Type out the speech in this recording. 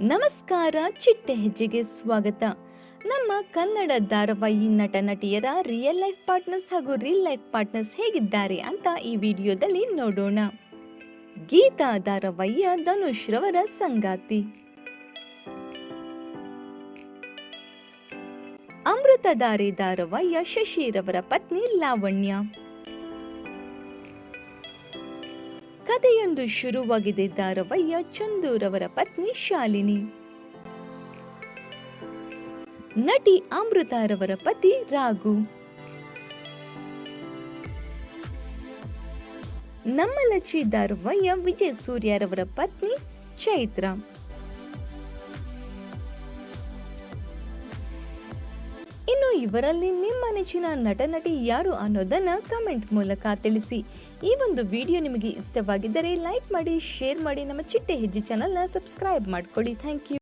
ನಮಸ್ಕಾರ, ಚಿಟ್ಟೆ ಹೆಜ್ಜೆಗೆ ಸ್ವಾಗತ. ನಮ್ಮ ಕನ್ನಡ ಧಾರಾವಾಹಿ ನಟ ನಟಿಯರ ರಿಯಲ್ ಲೈಫ್ ಪಾರ್ಟ್ನರ್ಸ್ ಹಾಗೂ ರಿಯಲ್ ಲೈಫ್ ಪಾರ್ಟ್ನರ್ಸ್ ಹೇಗಿದ್ದಾರೆ ಅಂತ ಈ ವಿಡಿಯೋದಲ್ಲಿ ನೋಡೋಣ. ಗೀತಾ ಧಾರಾವಾಹಿಯ ಧನುಷ್ ರವರ ಸಂಗಾತಿ, ಅಮೃತಧಾರೆ ಧಾರಾವಾಹಿಯ ಶಶಿರವರ ಪತ್ನಿ ಲಾವಣ್ಯ. ಕಥೆಯೊಂದು ಶುರುವಾಗಿದೆ ಧಾರಾವಾಹಿಯ ಚಂದೂರವರ ಪತ್ನಿ ಶಾಲಿನಿ. ನಟಿ ಅಮೃತರವರ ಪತಿ ರಾಘು. ನಮ್ಮ ಲಚ್ಚಿ ಧಾರಾವಾಹಿಯ ವಿಜಯ್ ಸೂರ್ಯರವರ ಪತ್ನಿ ಚೈತ್ರ. ಇನ್ನು ಇವರಲ್ಲಿ ನಿಮ್ಮ ನೆಚ್ಚಿನ ನಟ ನಟಿ ಯಾರು ಅನ್ನೋದನ್ನ ಕಮೆಂಟ್ ಮೂಲಕ ತಿಳಿಸಿ. ಈ ಒಂದು ವಿಡಿಯೋ ನಿಮಗೆ ಇಷ್ಟವಾಗಿದ್ದರೆ ಲೈಕ್ ಮಾಡಿ, ಶೇರ್ ಮಾಡಿ, ನಮ್ಮ ಚಿಟ್ಟೆ ಹೆಜ್ಜೆ ಚಾನೆಲ್ನ ಸಬ್ಸ್ಕ್ರೈಬ್ ಮಾಡ್ಕೊಳ್ಳಿ. Thank you.